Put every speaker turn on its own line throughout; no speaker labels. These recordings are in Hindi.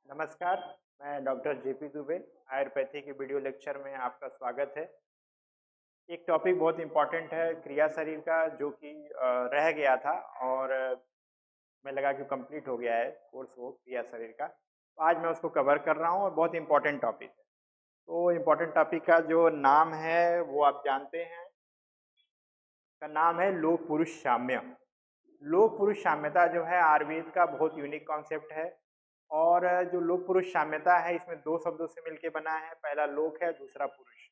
नमस्कार, मैं डॉक्टर जेपी दुबे। आयुर्वेदिक के वीडियो लेक्चर में आपका स्वागत है। एक टॉपिक बहुत इम्पोर्टेंट है क्रिया शरीर का, जो कि रह गया था और मैं लगा कि कंप्लीट हो गया है कोर्स वो क्रिया शरीर का। तो आज मैं उसको कवर कर रहा हूँ और बहुत इम्पोर्टेंट टॉपिक है। तो इम्पोर्टेंट टॉपिक का जो नाम है वो आप जानते हैं, का नाम है लोक पुरुष साम्य। लोक पुरुष साम्यता जो है आयुर्वेद का बहुत यूनिक कॉन्सेप्ट है। और जो लोक पुरुष साम्यता है इसमें दो शब्दों से मिलके बना है, पहला लोक है, दूसरा पुरुष।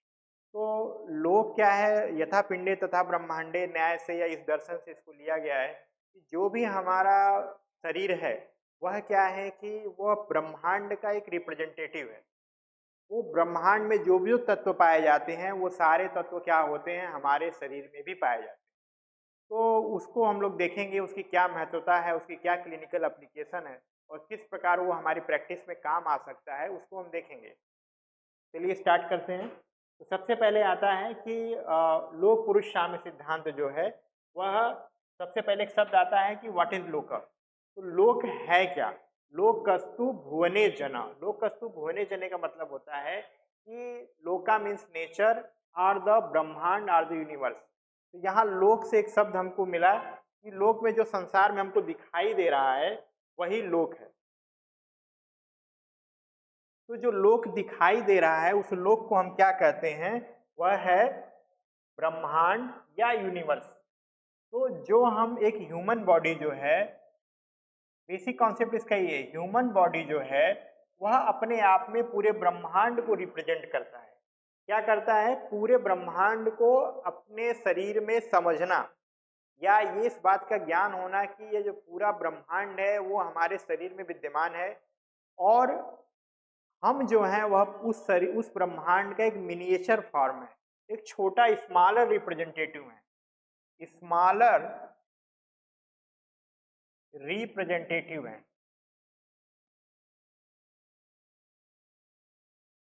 तो लोक क्या है? यथा पिंडे तथा ब्रह्मांडे न्याय से या इस दर्शन से इसको लिया गया है कि जो भी हमारा शरीर है वह क्या है कि वह ब्रह्मांड का एक रिप्रेजेंटेटिव है। वो ब्रह्मांड में जो भी तत्व पाए जाते हैं वो सारे तत्व क्या होते हैं, हमारे शरीर में भी पाए जाते हैं। तो उसको हम लोग देखेंगे, उसकी क्या महत्वता है, उसकी क्या क्लिनिकल एप्लीकेशन है और किस प्रकार वो हमारी प्रैक्टिस में काम आ सकता है, उसको हम देखेंगे। चलिए स्टार्ट करते हैं। तो सबसे पहले आता है कि लोक पुरुष साम्य सिद्धांत जो है वह सबसे पहले एक शब्द आता है कि व्हाट इज लोक। तो लोक है क्या? लोकस्तु भुवने जना। लोकस्तु भुवने जने का मतलब होता है कि लोका मीन्स नेचर और द ब्रह्मांड और द यूनिवर्स। तो यहाँ लोक से एक शब्द हमको मिला कि लोक में जो संसार में हमको दिखाई दे रहा है वही लोक है। तो जो लोक दिखाई दे रहा है उस लोक को हम क्या कहते हैं? वह है ब्रह्मांड या यूनिवर्स। तो जो हम एक ह्यूमन बॉडी जो है, बेसिक कॉन्सेप्ट इसका ये, ह्यूमन बॉडी जो है वह अपने आप में पूरे ब्रह्मांड को रिप्रेजेंट करता है। क्या करता है? पूरे ब्रह्मांड को अपने शरीर में समझना या ये इस बात का ज्ञान होना कि ये जो पूरा ब्रह्मांड है वो हमारे शरीर में विद्यमान है और हम जो हैं वह उस ब्रह्मांड का एक मिनिएचर फॉर्म है, एक छोटा स्मॉलर रिप्रेजेंटेटिव है, स्मॉलर रिप्रेजेंटेटिव है।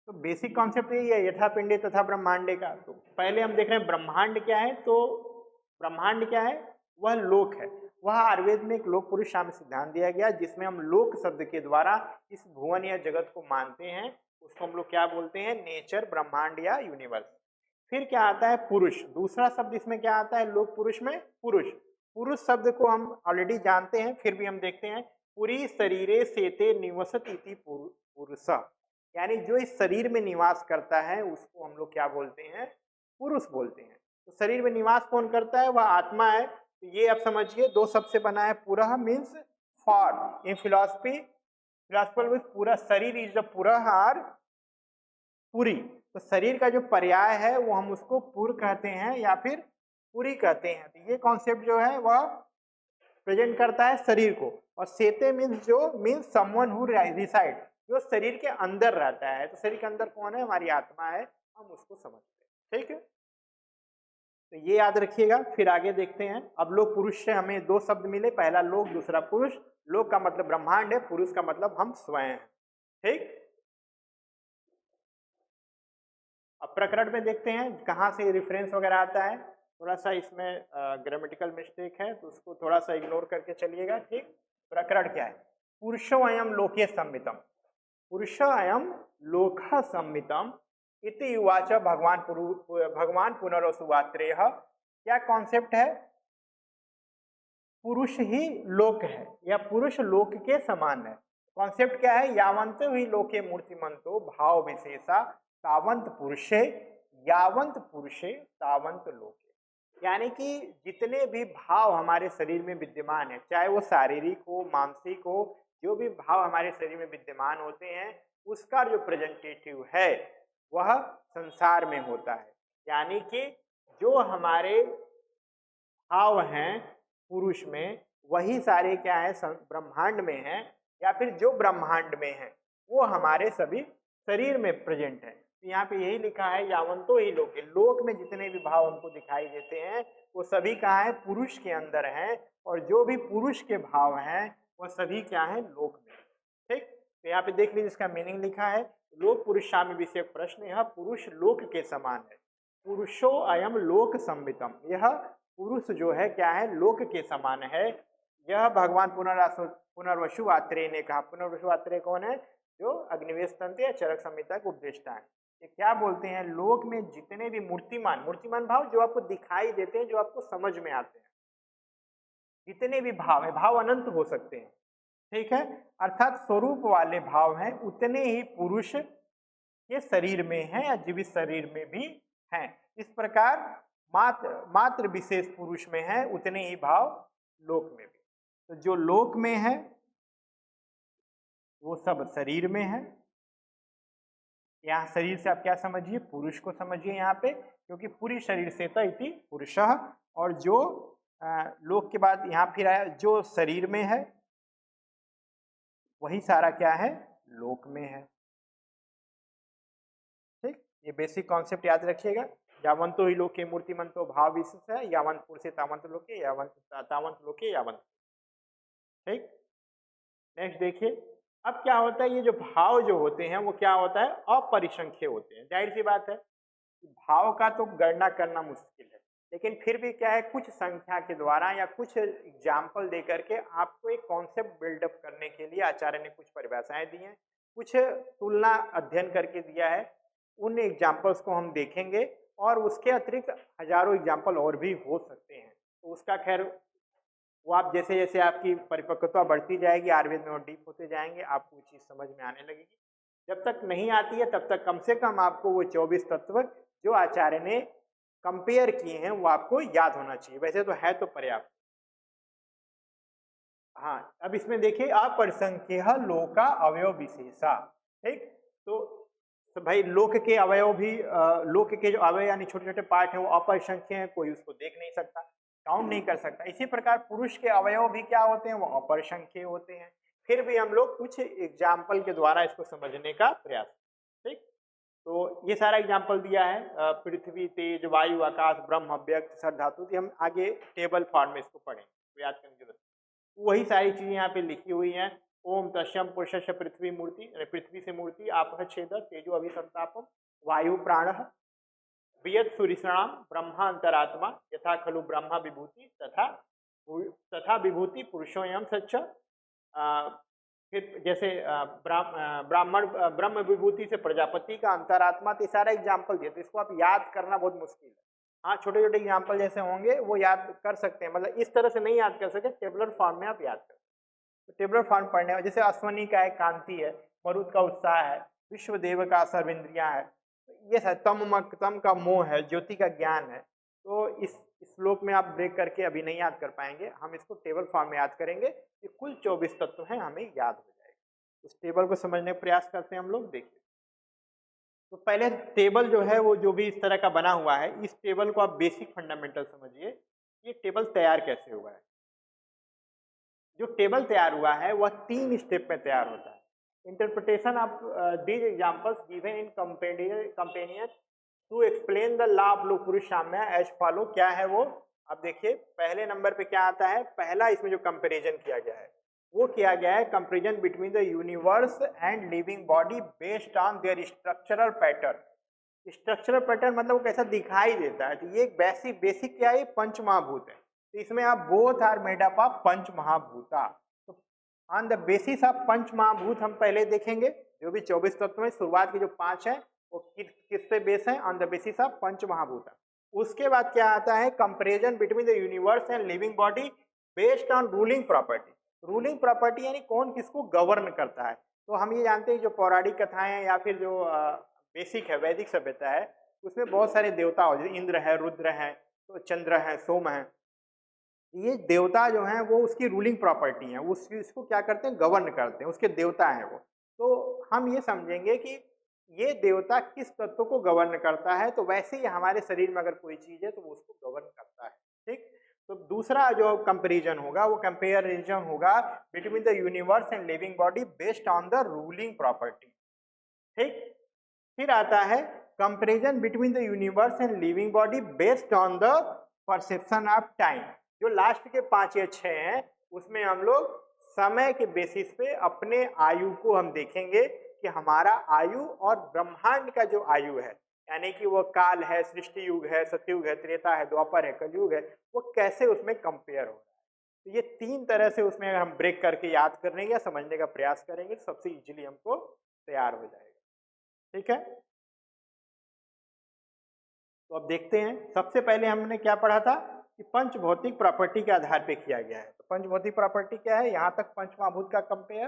तो बेसिक कॉन्सेप्ट यही है यथा पिंडे तथा ब्रह्मांडे का। तो पहले हम देख रहे हैं ब्रह्मांड क्या है। तो ब्रह्मांड क्या है? वह लोक है। वह आयुर्वेद में एक लोक पुरुष साम्य सिद्धांत दिया गया जिसमें हम लोक शब्द के द्वारा इस भुवन या जगत को मानते हैं। उसको हम लोग क्या बोलते हैं? नेचर, ब्रह्मांड या यूनिवर्स। फिर क्या आता है? पुरुष। दूसरा शब्द इसमें क्या आता है लोक पुरुष में? पुरुष। पुरुष शब्द को हम ऑलरेडी जानते हैं, फिर भी हम देखते हैं। पुरी शरीरे सेते निवसत इति पुरुष, यानी जो इस शरीर में निवास करता है उसको हम लोग क्या बोलते हैं? पुरुष बोलते हैं। तो शरीर में निवास कौन करता है? वह आत्मा है। तो ये आप समझिए दो शब्द से बना है। पुरः means for. In philosophy, philosopher पूरा शरीर इज द पुरः आर पुरी। तो शरीर का जो पर्याय है वो हम उसको पुर कहते हैं या फिर पुरी कहते हैं। तो ये कॉन्सेप्ट जो है वह प्रेजेंट करता है शरीर को। और सेते मीन्स जो मीन्स समवन हु रिसाइड, जो शरीर के अंदर रहता है। तो शरीर के अंदर कौन है? हमारी आत्मा है, हम उसको समझते हैं। ठीक है, तो ये याद रखिएगा। फिर आगे देखते हैं। अब लोक पुरुष से हमें दो शब्द मिले, पहला लोक, दूसरा पुरुष। लोक का मतलब ब्रह्मांड है, पुरुष का मतलब हम स्वयं हैं। ठीक, अब प्रकरण में देखते हैं कहाँ से रेफरेंस वगैरह आता है। थोड़ा सा इसमें ग्रामेटिकल मिस्टेक है तो उसको थोड़ा सा इग्नोर करके चलिएगा। ठीक, प्रकरण क्या है? पुरुषो अयम लोके संमितम। पुरुष अयम लोक संमितम इति उवाच भगवान पुनरसुवात्रेय। क्या कॉन्सेप्ट है? पुरुष ही लोक है या पुरुष लोक के समान है। कॉन्सेप्ट क्या है? यावंत ही लोके मूर्तिमंतो भाव विशेषा तावंत पुरुषे, यावंत पुरुषे तावंत लोके। यानी कि जितने भी भाव हमारे शरीर में विद्यमान है, चाहे वो शारीरिक हो, मानसिक हो, जो भी भाव हमारे शरीर में विद्यमान होते हैं उसका जो प्रेजेंटेटिव है वह संसार में होता है। यानी कि जो हमारे भाव हैं पुरुष में वही सारे क्या है? ब्रह्मांड में है, या फिर जो ब्रह्मांड में है वो हमारे सभी शरीर में प्रेजेंट है। तो यहाँ पे यही लिखा है यावंतो ही लोक। लोक में जितने भी भाव हमको दिखाई देते हैं वो सभी कहाँ है? पुरुष के अंदर हैं। और जो भी पुरुष के भाव हैं वह सभी क्या है? लोक में। ठीक, तो यहाँ पे देख लीजिए इसका मीनिंग लिखा है लोक पुरुष साम्य विषय प्रश्न। यह पुरुष लोक के समान है। पुरुषो अयम लोक संवितम। यह पुरुष जो है क्या है? लोक के समान है। यह भगवान पुनर्वसु आत्रेय ने कहा। पुनर्वसु आत्रेय कौन है? जो अग्निवेश तंत्र या चरक संहिता के उपदेष्टा है। ये क्या बोलते हैं, लोक में जितने भी मूर्तिमान, मूर्तिमान भाव जो आपको दिखाई देते हैं, जो आपको समझ में आते हैं, जितने भी भाव है, भाव अनंत हो सकते हैं, ठीक है, अर्थात स्वरूप वाले भाव हैं, उतने ही पुरुष के शरीर में हैं या जीवित शरीर में भी हैं। इस प्रकार मात्र विशेष पुरुष में है, उतने ही भाव लोक में भी। तो जो लोक में है वो सब शरीर में है। यहाँ शरीर से आप क्या समझिए, पुरुष को समझिए यहाँ पे, क्योंकि पूरी शरीर से तो इति पुरुषः, और जो लोक के बाद यहाँ फिर आया जो शरीर में है वही सारा क्या है, लोक में है। ठीक, ये बेसिक कॉन्सेप्ट याद रखिएगा। यावंतो ही लोके मूर्तिमंतो भाव विशेष है, यावंत पुरुषे तावंत लोके, यावंत तावंत लोके यावंत। ठीक, नेक्स्ट देखिए, अब क्या होता है, ये जो भाव जो होते हैं वो क्या होता है, अपरिसंख्य होते हैं। जाहिर सी बात है, भाव का तो गणना करना मुश्किल है, लेकिन फिर भी क्या है, कुछ संख्या के द्वारा या कुछ एग्जाम्पल दे करके आपको एक कॉन्सेप्ट बिल्डअप करने के लिए आचार्य ने कुछ परिभाषाएं दी हैं, कुछ तुलना अध्ययन करके दिया है। उन एग्जाम्पल्स को हम देखेंगे और उसके अतिरिक्त हजारों एग्जाम्पल और भी हो सकते हैं। तो उसका खैर वो आप जैसे जैसे आपकी परिपक्वता बढ़ती जाएगी, आयुर्वेद में और डीप होते जाएंगे, आपको वो चीज़ समझ में आने लगेगी। जब तक नहीं आती है तब तक कम से कम आपको वो 24 तत्व जो आचार्य ने कंपेयर किए हैं वो आपको याद होना चाहिए। वैसे तो है तो पर्याप्त। हाँ, अब इसमें देखिए, अपरिसंख्य लोका अवयव विशेषा। ठीक, तो भाई लोक के अवयव भी लोक के जो अवयव यानी छोटे छोटे पार्ट हैं वो अपरिसंख्य हैं, कोई उसको देख नहीं सकता, काउंट नहीं कर सकता। इसी प्रकार पुरुष के अवयव भी क्या होते हैं, वो अपरिसंख्य होते हैं। फिर भी हम लोग कुछ एग्जाम्पल के द्वारा इसको समझने का प्रयास। ठीक, तो ये सारा एग्जाम्पल दिया है, पृथ्वी, तेज, वायु, आकाश, ब्रह्म, अव्यक्त, सर धातु। हम आगे टेबल फॉर्म में इसको पढ़ेंगे, तो याद करने की जरूरत, वही सारी चीजें यहाँ पे लिखी हुई हैं। ओम तस्यम पुरुष पृथ्वी मूर्ति, पृथ्वी से मूर्ति, आप छेद, तेजो अभिसंतापम, वायु प्राण, वियत सूर्यणाम, ब्रह्मा अंतरात्मा, यथा खलु ब्रह्मा विभूति तथा विभूति पुरुषोयम सच्च। फिर जैसे ब्राह्मण ब्रह्म विभूति से प्रजापति का अंतरात्मा, तो सारा एग्जाम्पल दिए, तो इसको आप याद करना बहुत मुश्किल है। हाँ, छोटे छोटे एग्जाम्पल जैसे होंगे वो याद कर सकते हैं, मतलब इस तरह से नहीं याद कर सकते, टेबुलर फॉर्म में आप याद कर सकते। तो टेबुलर फॉर्म पढ़ने में जैसे अश्वनी का एक कांति है, मरुद का उत्साह है, विश्वदेव का सर्वेंद्रिया है, ये तम का मोह है, ज्योति का ज्ञान है। तो इस श्लोक में आप ब्रेक करके अभी नहीं याद कर पाएंगे, हम इसको टेबल फॉर्म में याद करेंगे। ये कुल 24 तत्व हैं, हमें याद हो जाएगा। इस टेबल को समझने का प्रयास करते हैं हम लोग। देखिए, तो पहले टेबल जो है वो जो भी इस तरह का बना हुआ है, इस टेबल को आप बेसिक फंडामेंटल समझिए। ये टेबल तैयार कैसे हुआ है। जो टेबल तैयार हुआ है वह 3 स्टेप में तैयार होता है। Interpretation of these examples given in companion to explain the law of लोकपुरुष साम्य एज फॉलो। क्या है वो, अब देखिए पहले नंबर पे क्या आता है, पहला इसमें जो कंपैरिजन किया गया है वो किया गया है comparison between the universe and living body based on their structural pattern. Structural pattern मतलब वो कैसा दिखाई देता है। तो ये बेसिक क्या है, पंच महाभूत है। तो इसमें आप both are made up of पंच महाभूता। तो ऑन द बेसिस ऑफ पंच महाभूत हम पहले देखेंगे, जो भी 24 तत्व में शुरुआत के जो 5 हैं वो किस पे बेस है, ऑन द बेसिस ऑफ पंच महाभूता। उसके बाद क्या आता है, comparison between the universe and living body based on ruling property. Ruling property यानी कौन किसको गवर्न करता है। तो हम ये जानते हैं जो पौराणिक कथाएं हैं या फिर जो बेसिक है वैदिक सभ्यता है, उसमें बहुत सारे देवता हो, जैसे इंद्र है, रुद्र है, तो चंद्र है, सोम है। ये देवता जो हैं वो उसकी रूलिंग प्रॉपर्टी है, उसको क्या करते हैं, गवर्न करते हैं, उसके देवता हैं वो। तो हम ये समझेंगे कि ये देवता किस तत्व को गवर्न करता है। तो वैसे ही हमारे शरीर में अगर कोई चीज है तो वो उसको गवर्न करता है। ठीक, तो दूसरा जो कंपैरिजन होगा वो कंपैरिजन होगा between the universe and living body based on the ruling property. ठीक, फिर आता है comparison between the universe and living body based on the perception of time. जो लास्ट के 5 या 6 हैं उसमें हम लोग समय के बेसिस पे अपने आयु को हम देखेंगे कि हमारा आयु और ब्रह्मांड का जो आयु है, यानी कि वो काल है, सृष्टि युग है, सतयुग है, त्रेता है, द्वापर है, कलयुग है, वो कैसे उसमें कंपेयर हो रहा है। तो ये 3 तरह से उसमें अगर हम ब्रेक करके याद करने या समझने का प्रयास करेंगे तो सबसे इजीली हमको तैयार हो जाएगा। ठीक है, तो अब देखते हैं। सबसे पहले हमने क्या पढ़ा था कि पंचभौतिक प्रॉपर्टी के आधार पे किया गया है। तो पंचभौतिक प्रॉपर्टी क्या है, यहाँ तक पंचमहाभूत का कंपेयर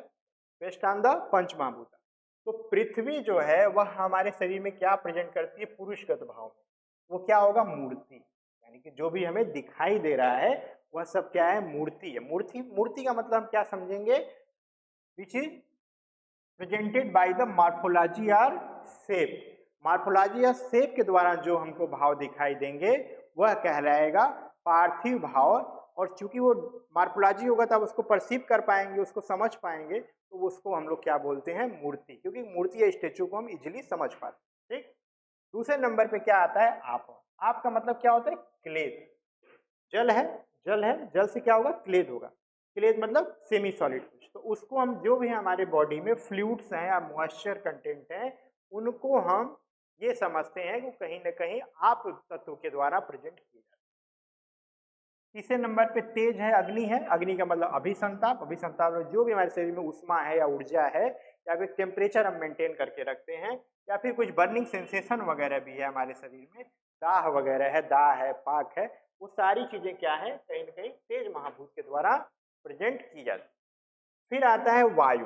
बेस्ड ऑन द पंचमहाभूत। तो पृथ्वी जो है वह हमारे शरीर में क्या प्रेजेंट करती है, पुरुषगत भाव में। वो क्या होगा, मूर्ति, यानी कि जो भी हमें दिखाई दे रहा है वह सब क्या है, मूर्ति है। मूर्ति, मूर्ति का मतलब हम क्या समझेंगे, which is presented by the morphology और शेप। मॉर्फोलॉजी या शेप के द्वारा जो हमको भाव दिखाई देंगे वह कहलाएगा पार्थिव भाव। और चूंकि वो मॉर्फोलॉजी होगा तब उसको परसीव कर पाएंगे, उसको समझ पाएंगे, तो उसको हम लोग क्या बोलते हैं, मूर्ति, क्योंकि मूर्ति या स्टेचू को हम इजिली समझ पाते हैं। ठीक, दूसरे नंबर पे क्या आता है, आप। आप का मतलब क्या होता है, क्लेद। जल है, जल है, जल से क्या होगा, क्लेद होगा। क्लेद मतलब सेमी सॉलिड कुछ। तो उसको हम, जो भी हमारे बॉडी में फ्लूइड्स हैं या मॉइस्चर कंटेंट हैं, उनको हम ये समझते हैं कि कहीं ना कहीं आप तत्व के द्वारा प्रेजेंट किए जाते हैं। तीसरे नंबर पे तेज है, अग्नि है। अग्नि का मतलब अभिसंताप। अभिसंताप में जो भी हमारे शरीर में उष्मा है या ऊर्जा है या फिर टेम्परेचर हम मेंटेन करके रखते हैं, या फिर कुछ बर्निंग सेंसेशन वगैरह भी है हमारे शरीर में, दाह वगैरह है, दाह है, पाक है, वो सारी चीजें क्या है, कहीं ना कहीं तेज महाभूत के द्वारा प्रेजेंट की जाती है। फिर आता है वायु।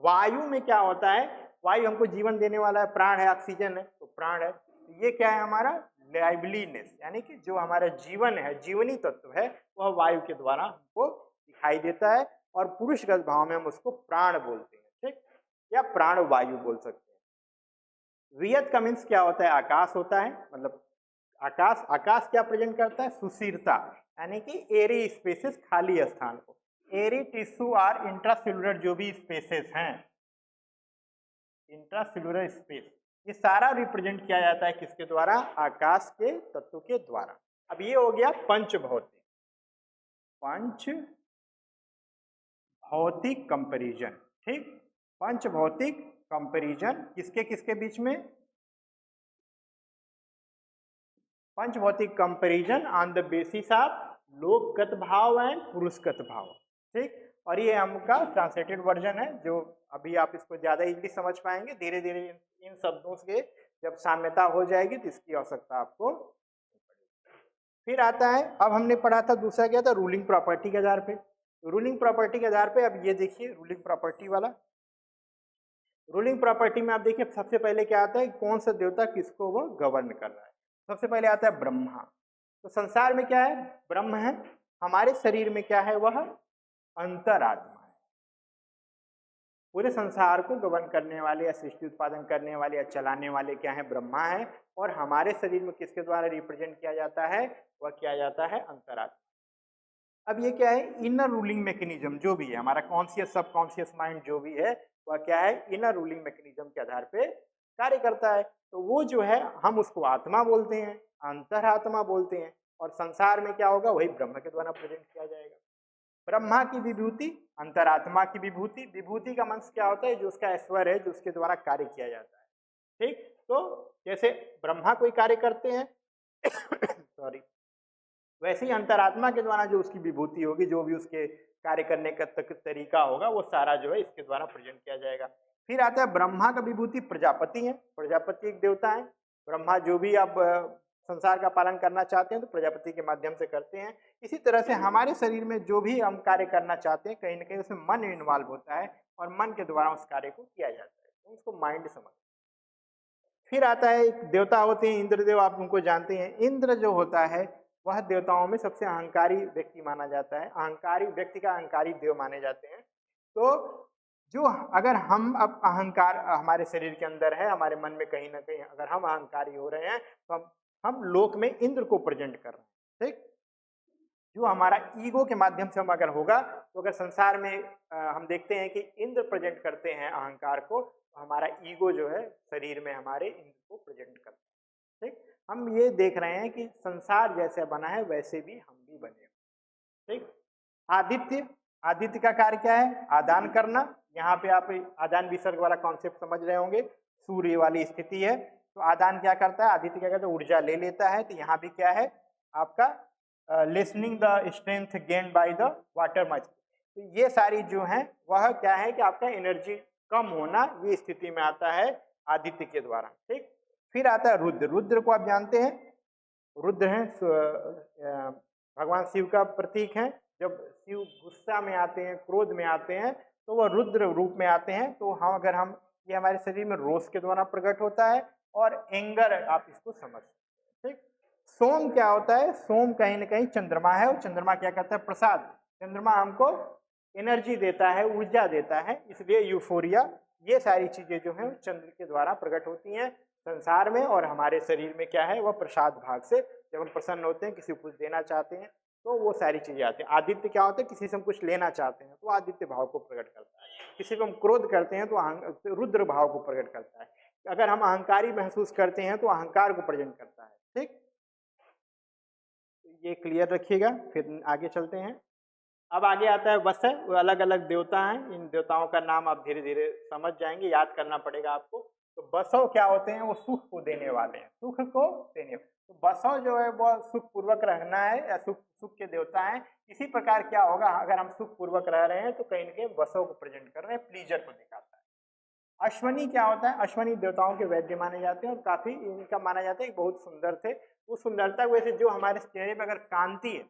वायु में क्या होता है, वायु हमको जीवन देने वाला है, प्राण है, ऑक्सीजन है, तो प्राण है। ये क्या है, हमारा लाइवलीनेस, यानी कि जो हमारा जीवन है, जीवनी तत्व है, वह वायु के द्वारा हमको दिखाई देता है। और पुरुषगत भाव में हम उसको प्राण बोलते हैं। ठीक, या प्राण वायु बोल सकते हैं। वियत का मीन्स क्या होता है, आकाश होता है, मतलब आकाश। आकाश क्या प्रेजेंट करता है, सुशीरता, यानी कि एरी स्पेसेस, खाली स्थान को। एरी टिश्यू और इंट्रासेलुलर जो भी स्पेसेस हैं, इंट्रासेलुलर स्पेस, ये सारा रिप्रेजेंट किया जाता है किसके द्वारा, आकाश के तत्व के द्वारा। अब ये हो गया पंचभौतिक। पंच भौतिक कंपैरिजन। ठीक, पंचभौतिक कंपैरिजन किसके किसके बीच में, पंचभौतिक comparison on the basis of लोकगत भाव एंड पुरुषगत भाव। ठीक, और ये हमका ट्रांसलेटेड वर्जन है, जो अभी आप इसको ज्यादा इजीली समझ पाएंगे। धीरे धीरे इन शब्दों के जब साम्यता हो जाएगी तो इसकी आवश्यकता आपको। फिर आता है, अब हमने पढ़ा था दूसरा क्या था, रूलिंग प्रॉपर्टी के आधार पे। रूलिंग प्रॉपर्टी के आधार पे अब ये देखिए रूलिंग प्रॉपर्टी वाला। रूलिंग प्रॉपर्टी में आप देखिए सबसे पहले क्या आता है, कौन सा देवता किसको वो गवर्न कर रहा है। सबसे पहले आता है ब्रह्मा। तो संसार में क्या है, ब्रह्म है। हमारे शरीर में क्या है, वह अंतरात्मा है। पूरे संसार को गवर्न करने वाले या सृष्टि उत्पादन करने वाले या चलाने वाले क्या है, ब्रह्मा है। और हमारे शरीर में किसके द्वारा रिप्रेजेंट किया जाता है, वह किया जाता है अंतरात्मा। अब ये क्या है, इनर रूलिंग मैकेनिज्म जो भी है, हमारा कॉन्शियस सब कॉन्शियस माइंड जो भी है, वह क्या है, इनर रूलिंग मैकेनिज्म के आधार पे कार्य करता है। तो वो जो है हम उसको आत्मा बोलते हैं, अंतरात्मा बोलते हैं। और संसार में क्या होगा, वही ब्रह्म के द्वारा प्रेजेंट किया जाएगा। ब्रह्मा की विभूति, अंतरात्मा की विभूति। विभूति का मंत्र क्या होता है, जो उसका ऐश्वर्य है, जो उसके द्वारा कार्य किया जाता है। ठीक, तो जैसे ब्रह्मा कोई कार्य करते हैं सॉरी, वैसे ही अंतरात्मा के द्वारा जो उसकी विभूति होगी, जो भी उसके कार्य करने का तरीका होगा, वो सारा जो है इसके द्वारा प्रेजेंट किया जाएगा। फिर आता है ब्रह्मा का विभूति प्रजापति है। प्रजापति एक देवता है। ब्रह्मा जो भी आप संसार का पालन करना चाहते हैं तो प्रजापति के माध्यम से करते हैं। इसी तरह से हमारे शरीर में जो भी हम कार्य करना चाहते हैं, कहीं ना कहीं उसमें मन इन्वॉल्व होता है और मन के द्वारा उस कार्य को किया जाता है। तो उसको माइंड समझ। फिर आता है, एक देवता होते हैं इंद्रदेव, आप उनको जानते हैं। इंद्र जो होता है वह देवताओं में सबसे अहंकारी व्यक्ति माना जाता है। अहंकारी व्यक्ति का अहंकारी देव माने जाते हैं। तो जो अगर हम अब अहंकार हमारे शरीर के अंदर है, हमारे मन में कहीं ना कहीं अगर हम अहंकारी हो रहे हैं, तो हम लोक में इंद्र को प्रेजेंट कर रहे हैं। ठीक, जो हमारा ईगो के माध्यम से हम अगर होगा, तो अगर संसार में हम देखते हैं कि इंद्र प्रेजेंट करते हैं अहंकार को, तो हमारा ईगो जो है शरीर में हमारे इंद्र को प्रेजेंट करता है। ठीक, हम ये देख रहे हैं कि संसार जैसे बना है वैसे भी हम भी बने। ठीक, आदित्य, आदित्य का कार्य क्या है, आदान करना। यहाँ पे आप आदान विसर्ग वाला कॉन्सेप्ट समझ रहे होंगे। सूर्य वाली स्थिति है, तो आदान क्या करता है, आदित्य क्या करता है, ऊर्जा ले लेता है। तो यहाँ भी क्या है आपका listening the strength gained by the water much. तो ये सारी जो है वह क्या है कि आपका एनर्जी कम होना, ये स्थिति में आता है आदित्य के द्वारा। ठीक, फिर आता है रुद्र। रुद्र को आप जानते हैं, रुद्र है भगवान शिव का प्रतीक है। जब शिव गुस्सा में आते हैं, क्रोध में आते हैं, तो वह रुद्र रूप में आते हैं। तो हम ये हमारे शरीर में रोष के द्वारा प्रकट होता है, और एंगर आप इसको समझ सकते हैं। ठीक, सोम क्या होता है? सोम कहीं ना कहीं चंद्रमा है, और चंद्रमा क्या करता है? प्रसाद। चंद्रमा हमको एनर्जी देता है, ऊर्जा देता है, इसलिए यूफोरिया, ये सारी चीजें जो है चंद्र के द्वारा प्रकट होती हैं संसार में। और हमारे शरीर में क्या है? वह प्रसाद भाग से, जब हम प्रसन्न होते हैं, किसी को कुछ देना चाहते हैं, तो वो सारी चीजें आती हैं। आदित्य क्या होता है? किसी से हम कुछ लेना चाहते हैं तो आदित्य भाव को प्रकट करता है। किसी को हम क्रोध करते हैं तो रुद्र भाव को प्रकट करता है। अगर हम अहंकारी महसूस करते हैं तो अहंकार को प्रेजेंट करता है। ठीक, ये क्लियर रखिएगा, फिर आगे चलते हैं। अब आगे आता है वसय। वो अलग अलग देवता हैं, इन देवताओं का नाम आप धीरे धीरे समझ जाएंगे, याद करना पड़ेगा आपको। तो बसव क्या होते हैं? वो सुख को देने वाले हैं, सुख को देने। तो बसव जो है वो सुख पूर्वक रहना है, या सुख के देवता हैं। इसी प्रकार क्या होगा, अगर हम सुख पूर्वक रह रहे हैं तो कहीं ना कहीं बसव को प्रेजेंट कर रहे हैं, प्लीजर को दिखाता है। अश्वनी क्या होता है? अश्वनी देवताओं के वैद्य माने जाते हैं, और काफी इनका माना जाता है कि बहुत सुंदर थे। उस सुंदरता की वजह से जो हमारे चेहरे पर अगर कांति है,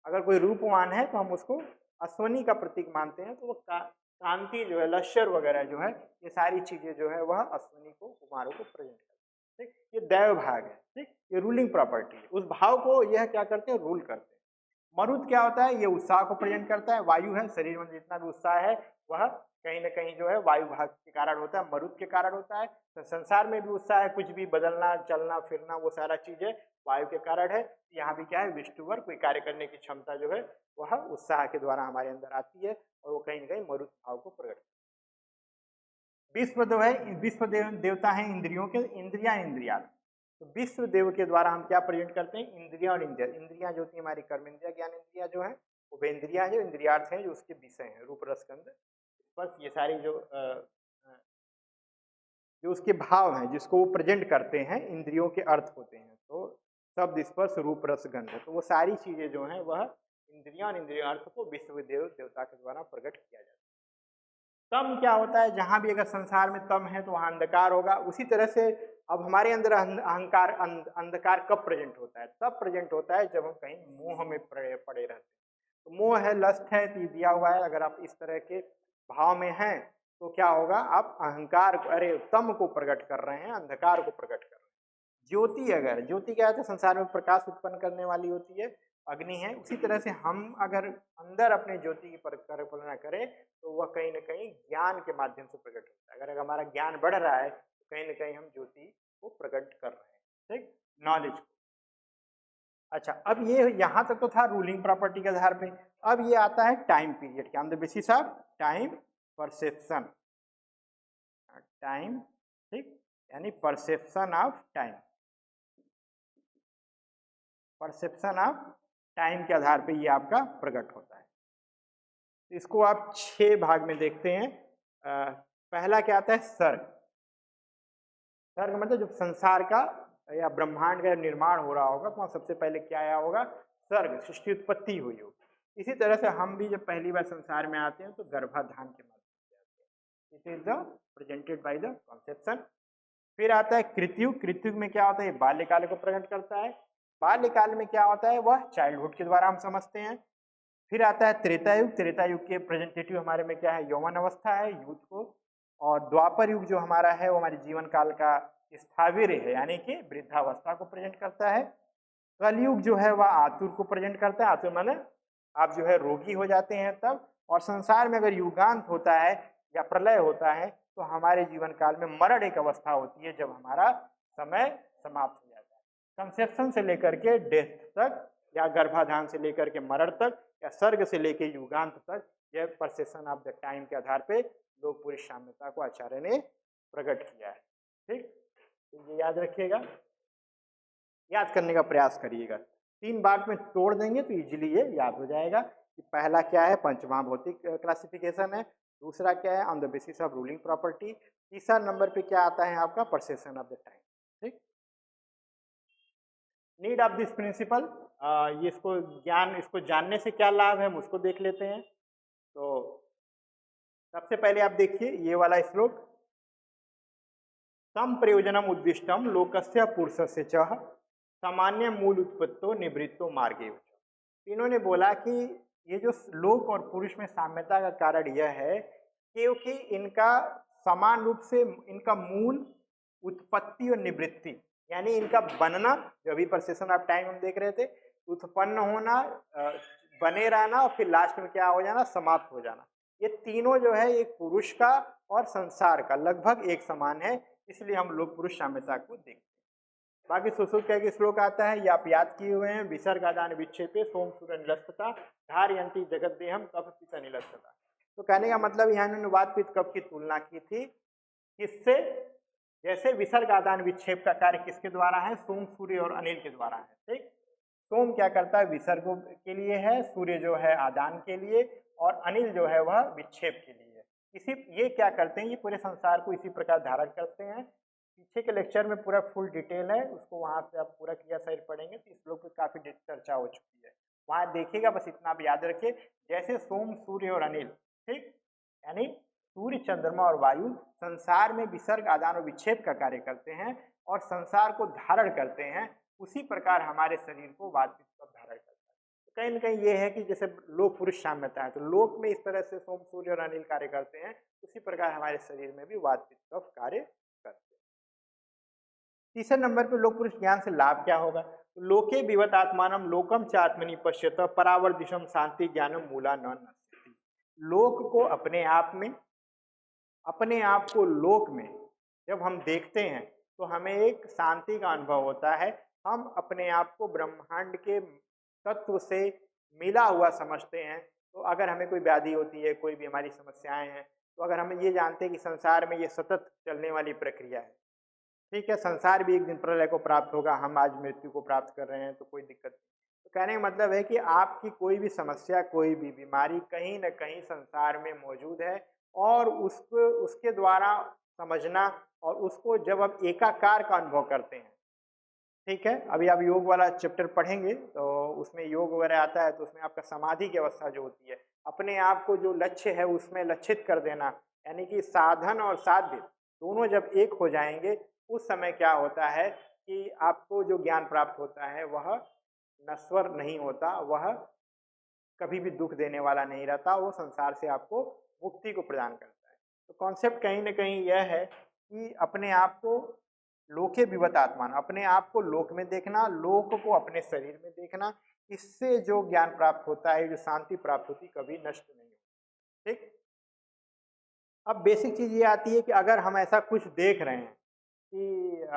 अगर कोई रूपवान है, तो हम उसको अश्वनी का प्रतीक मानते हैं। तो वो कांति जो है, लश्कर वगैरह जो है, ये सारी चीजें जो है वह अश्वनी को, कुमारों को प्रेजेंट करते हैं। ठीक, ये दैव भाग है। ठीक, ये रूलिंग प्रॉपर्टी है, उस भाव को यह क्या करते हैं? रूल करते हैं। मरुत क्या होता है? ये उत्साह को प्रेजेंट करता है, वायु है, शरीर में जितना भी उत्साह है वह कहीं ना कहीं जो है वायु भाग के कारण होता है, मरुत के कारण होता है। तो संसार में भी उत्साह है, कुछ भी बदलना, चलना फिरना, वो सारा चीजें वायु के कारण है। यहाँ भी क्या है? विष्णुवर, कोई कार्य करने की क्षमता जो है वह उत्साह के द्वारा हमारे अंदर आती है, और वो कहीं ना कहीं मरुत भाव को प्रकट। विश्व जो है, विश्व देवता है इंद्रियों के, इंद्रिया। तो विश्व देव के द्वारा हम क्या प्रेजेंट करते हैं? इंद्रिया और इंद्रिया जो होती है हमारी कर्म इंद्रिया, ज्ञान इंद्रिया जो है, वो इंद्रिया जो इंद्रियार्थ हैं, जो उसके विषय हैं, रूप रस गंध स्पर्श, ये सारी जो उसके भाव हैं, जिसको वो प्रेजेंट करते हैं, इंद्रियों के अर्थ होते हैं। तो शब्द, स्पर्श, रूप, रस, गंध, तो वो सारी चीजें जो हैं वह इंद्रिया और इंद्रिय अर्थ को विश्व देवता के द्वारा प्रकट किया जाता है। तम क्या होता है? जहां भी अगर संसार में तम है तो वहां अंधकार होगा। उसी तरह से अब हमारे अंदर अहंकार, अंधकार कब प्रेजेंट होता है? तब प्रेजेंट होता है जब हम कहीं मोह में पड़े रहते हैं। तो मोह है, लस्ट है, तो दिया हुआ है। अगर आप इस तरह के भाव में हैं तो क्या होगा? आप अहंकार को, अरे तम को प्रकट कर रहे हैं, अंधकार को प्रकट कर रहे हैं। ज्योति, अगर ज्योति क्या है? संसार में प्रकाश उत्पन्न करने वाली होती है, अग्नि है। उसी तरह से हम अगर अंदर अपने ज्योति की कल्पना करें तो वह कहीं ना कहीं ज्ञान के माध्यम से प्रकट होता है। अगर हमारा ज्ञान बढ़ रहा है तो कहीं ना कहीं हम ज्योति को प्रकट कर रहे हैं। ठीक, नॉलेज को। अच्छा, अब ये यहाँ तक तो था रूलिंग प्रॉपर्टी के आधार पे। अब ये आता है टाइम पीरियड के, on the basis of time perception. Time, ठीक, यानी perception of time, perception of time के आधार पे ये आपका प्रकट होता है। इसको आप 6 भाग में देखते हैं। पहला क्या आता है? सर्ग। सर्ग मतलब जब संसार का या ब्रह्मांड का निर्माण हो रहा होगा तो सबसे पहले क्या आया होगा? सर्ग, सृष्टि उत्पत्ति हुई होगी। इसी तरह से हम भी जब पहली बार संसार में आते हैं तो गर्भाधान के माध्यम से आते हैं। It is the presented by the conception. फिर आता है कृतयुग। कृतयुग में क्या होता है? बाल्यकाल को प्रकट करता है। बाल्यकाल में क्या होता है? वह चाइल्डहुड के द्वारा हम समझते हैं। फिर आता है त्रेतायुग। त्रेतायुग के प्रेजेंटेटिव हमारे में क्या है? यौवन अवस्था है, यूथ को। और द्वापर युग जो हमारा है वो हमारे जीवन काल का स्थाविर है, यानी कि वृद्धावस्था को प्रेजेंट करता है। कलयुग जो है वह आतुर को प्रेजेंट करता है। आतुर माने आप जो है रोगी हो जाते हैं तब। और संसार में अगर युगांत होता है या प्रलय होता है तो हमारे जीवन काल में मरण एक अवस्था होती है जब हमारा समय समाप्त हो जाता है। कंसेप्शन से लेकर के डेथ तक, या गर्भाधान से लेकर के मरण तक, या सर्ग से लेकर युगांत तक, यह परसेप्शन ऑफ द टाइम के आधार पे लोक पुरुष साम्यता को आचार्य ने प्रकट किया है। ठीक, तो ये याद रखिएगा, याद करने का प्रयास करिएगा। 3 भाग में तोड़ देंगे तो इजीली ये याद हो जाएगा कि पहला क्या है? पंचमहाभौतिक क्लासिफिकेशन है। दूसरा क्या है? On the basis of ruling property. तीसरा नंबर पे क्या आता है आपका? Perception of the time. ठीक, नीड ऑफ दिस प्रिंसिपल, ये इसको ज्ञान, इसको जानने से क्या लाभ है हम उसको देख लेते हैं। तो सबसे पहले आप देखिए ये वाला श्लोक, तम प्रयोजनम उद्दिष्टम लोकस्य पुरुषस्य च सामान्य मूल उत्पत्तो निवृत्तो मार्गे। इन्होंने बोला कि ये जो लोक और पुरुष में साम्यता का कारण यह है क्योंकि इनका समान रूप से इनका मूल, उत्पत्ति और निवृत्ति, यानी इनका बनना, जो अभी परसेशन ऑफ टाइम हम देख रहे थे, उत्पन्न होना, बने रहना और फिर लास्ट में क्या हो जाना, समाप्त हो जाना, ये तीनों जो है एक पुरुष का और संसार का लगभग एक समान है, इसलिए हम लोग पुरुष साम्यता को देखते हैं। बाकी सुश्रुत का एक श्लोक आता है, ये आप याद किए हुए हैं, विसर्गादान विक्षेपे सोम सूर्य निलस्तता धारयंती जगत देहम कप पिता निलस्तता। तो कहने का मतलब यहाँ इन्होंने वात पित्त कप की तुलना की थी, किससे? जैसे विसर्ग आदान विक्षेप का कार्य किसके द्वारा है? सोम, सूर्य और अनिल के द्वारा है। ठीक, सोम क्या करता है? विसर्ग के लिए है, सूर्य जो है आदान के लिए, और अनिल जो है वह विक्षेप के लिए। इसी ये क्या करते हैं, ये पूरे संसार को इसी प्रकार धारण करते हैं। पीछे के लेक्चर में पूरा फुल डिटेल है, उसको वहां से आप पूरा क्रिया शरीर पढ़ेंगे तो इस श्लोक पे काफी चर्चा हो चुकी है, वहां देखिएगा। बस इतना आप याद रखिए, जैसे सोम, सूर्य और अनिल, ठीक, यानी सूर्य, चंद्रमा और वायु संसार में विसर्ग, आदान और विक्षेप का कार्य करते हैं और संसार को धारण करते हैं, उसी प्रकार हमारे शरीर को वात पित्त कफ धारण करता है। तो कहीं ना कहीं ये है कि जैसे लोक पुरुष साम्यता है, तो लोक में इस तरह से सोम, सूर्य और अनिल कार्य करते हैं, उसी प्रकार हमारे शरीर में भी वात पित्त कफ कार्य करते हैं। तीसरे नंबर पर लोक पुरुष ज्ञान से लाभ क्या होगा? तो लोके विवत आत्मानम लोकम च आत्मनि पश्यत परावर्दिशम शांति ज्ञानम मूला न नश्यति। लोक को अपने आप में, अपने आप को लोक में जब हम देखते हैं तो हमें एक शांति का अनुभव होता है। हम अपने आप को ब्रह्मांड के तत्व से मिला हुआ समझते हैं। तो अगर हमें कोई व्याधि होती है, कोई भी हमारी समस्याएं हैं, तो अगर हम ये जानते हैं कि संसार में ये सतत चलने वाली प्रक्रिया है, ठीक है, संसार भी एक दिन प्रलय को प्राप्त होगा, हम आज मृत्यु को प्राप्त कर रहे हैं, तो कोई दिक्कत नहीं। तो कहने का मतलब है कि आपकी कोई भी समस्या, कोई भी बीमारी कहीं ना कहीं संसार में मौजूद है, और उसको, उसके द्वारा समझना, और उसको जब आप एकाकार का अनुभव करते हैं, ठीक है, अभी आप योग वाला चैप्टर पढ़ेंगे तो उसमें योग वगैरह आता है, तो उसमें आपका समाधि की अवस्था जो होती है, अपने आप को जो लक्ष्य है उसमें लक्षित कर देना, यानी कि साधन और साध्य दोनों जब एक हो जाएंगे, उस समय क्या होता है कि आपको जो ज्ञान प्राप्त होता है वह नश्वर नहीं होता, वह कभी भी दुख देने वाला नहीं रहता, वो संसार से आपको मुक्ति को प्रदान करता है। तो कॉन्सेप्ट कहीं ना कहीं यह है कि अपने आप को लोके विवत आत्मान, अपने आप को लोक में देखना, लोक को अपने शरीर में देखना, इससे जो ज्ञान प्राप्त होता है, जो शांति प्राप्त होती, कभी नष्ट नहीं होती। ठीक, अब बेसिक चीज ये आती है कि अगर हम ऐसा कुछ देख रहे हैं कि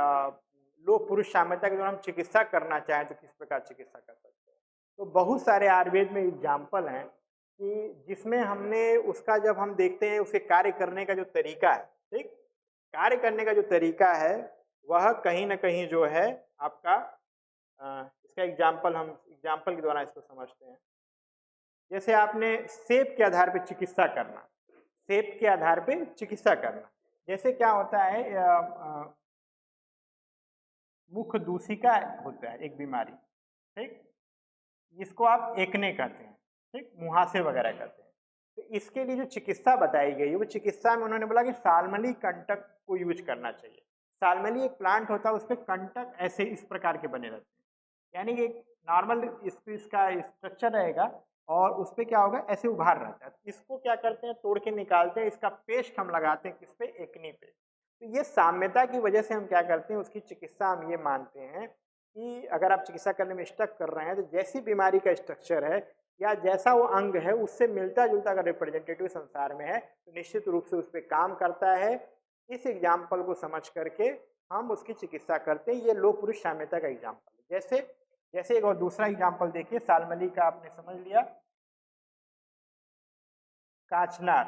लोक पुरुष साम्यता के द्वारा हम चिकित्सा करना चाहें तो किस प्रकार चिकित्सा कर सकते हैं? तो बहुत सारे आयुर्वेद में एग्जाम्पल हैं कि जिसमें हमने उसका, जब हम देखते हैं उसके कार्य करने का जो तरीका है, ठीक, कार्य करने का जो तरीका है वह कहीं ना कहीं जो है आपका, इसका एग्जाम्पल हम एग्जाम्पल के द्वारा इसको समझते हैं। जैसे आपने सेब के आधार पर चिकित्सा करना, सेब के आधार पे चिकित्सा करना, जैसे क्या होता है, मुख दूषिका होता है एक बीमारी, ठीक, जिसको आप एक्ने कहते हैं, ठीक, मुहासे वगैरह कहते हैं। तो इसके लिए जो चिकित्सा बताई गई है, वो चिकित्सा में उन्होंने बोला कि साल्मली कंटक को यूज करना चाहिए। साल्मली एक प्लांट होता है, उस पर कंटक ऐसे इस प्रकार के बने रहते हैं, यानी कि नॉर्मल इसका स्ट्रक्चर रहेगा और उस पर क्या होगा, ऐसे उभार रहता है। इसको क्या करते हैं, तोड़ के निकालते हैं, इसका पेस्ट हम लगाते हैं किस पे, एक्ने पे। तो ये साम्यता की वजह से हम क्या करते हैं, उसकी चिकित्सा हम ये मानते हैं कि अगर आप चिकित्सा करने में स्टक कर रहे हैं, तो जैसी बीमारी का स्ट्रक्चर है या जैसा वो अंग है उससे मिलता जुलता अगर रिप्रेजेंटेटिव संसार में है, तो निश्चित रूप से उस पर काम करता है। इस एग्जाम्पल को समझ करके हम उसकी चिकित्सा करते हैं। ये लोक पुरुष साम्यता का एग्जाम्पल है। जैसे जैसे एक और दूसरा एग्जाम्पल देखिए, सालमली का आपने समझ लिया, काचनार,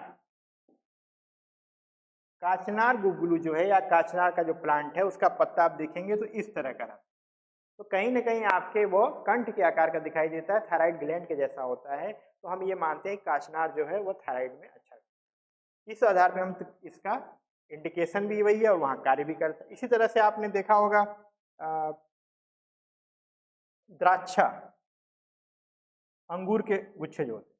काचनार गुगलू जो है या काचनार का जो प्लांट है उसका पत्ता आप देखेंगे तो इस तरह का रहता है। तो कहीं ना कहीं आपके वो कंठ के आकार का दिखाई देता है, थायराइड ग्लैंड के जैसा होता है। तो हम ये मानते हैं काचनार जो है वो थायराइड में अच्छा है। इस आधार पे हम इसका इंडिकेशन भी वही है और वहाँ कार्य भी करता है। इसी तरह से आपने देखा होगा द्राक्षा, अंगूर के गुच्छे जो होते हैं,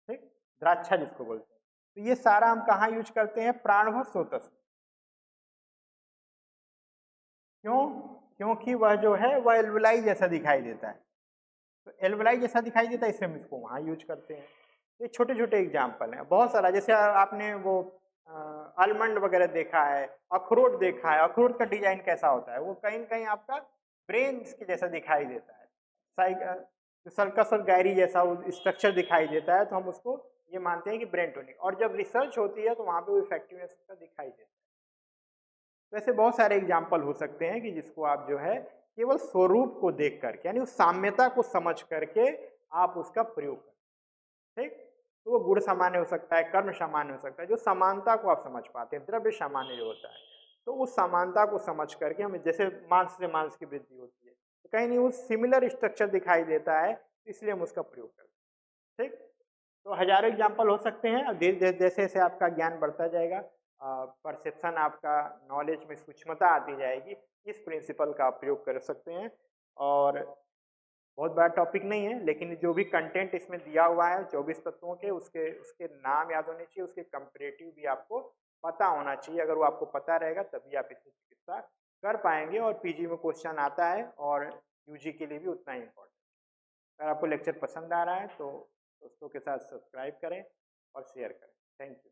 ठीक, द्राक्षा जिसको बोलते हैं, तो ये सारा हम कहाँ यूज करते हैं? प्राणभर स्रोतस में। क्यों? क्योंकि वह जो है वह एल्वलाई जैसा दिखाई देता है, तो एल्वलाई जैसा दिखाई देता है, इसलिए हम इसको वहाँ यूज करते हैं। ये छोटे छोटे एग्जाम्पल हैं, बहुत सारा। जैसे आपने वो आलमंड वगैरह देखा है, अखरोट देखा है, अखरोट का डिजाइन कैसा होता है? वो कहीं न कहीं आपका ब्रेन के जैसा दिखाई देता है, सर्कस और गायरी जैसा स्ट्रक्चर दिखाई देता है, तो हम उसको ये मानते हैं कि ब्रेन टोनिक। और जब रिसर्च होती है तो वहाँ पे वो इफेक्टिवनेस का दिखाई देता है। वैसे बहुत सारे एग्जाम्पल हो सकते हैं कि जिसको आप जो है केवल स्वरूप को देख करके, यानी उस साम्यता को समझ करके आप उसका प्रयोग करें। ठीक, तो वो गुण सामान्य हो सकता है, कर्म सामान्य हो सकता है, जो समानता को आप समझ पाते हैं। द्रव्य सामान्य जो होता है, तो उस समानता को समझ करके हमें, जैसे मांस से मांस की वृद्धि होती है, तो कहीं नहीं वो सिमिलर स्ट्रक्चर दिखाई देता है, इसलिए हम उसका प्रयोग करते हैं। ठीक, तो हजारों एग्जाम्पल हो सकते हैं। जैसे जैसे आपका ज्ञान बढ़ता जाएगा, परसेप्शन आपका, नॉलेज में सूक्ष्मता आती जाएगी, इस प्रिंसिपल का आप प्रयोग कर सकते हैं। और बहुत बड़ा टॉपिक नहीं है, लेकिन जो भी कंटेंट इसमें दिया हुआ है 24 तत्वों के, उसके उसके नाम याद होने चाहिए, उसके कंपेरेटिव भी आपको पता होना चाहिए। अगर वो आपको पता रहेगा तभी आप इसमें चिकित्सा कर पाएंगे, और पीजी में क्वेश्चन आता है और यूजी के लिए भी उतना ही इम्पोर्टेंट। अगर आपको लेक्चर पसंद आ रहा है तो दोस्तों के साथ सब्सक्राइब करें और शेयर करें। Thank you.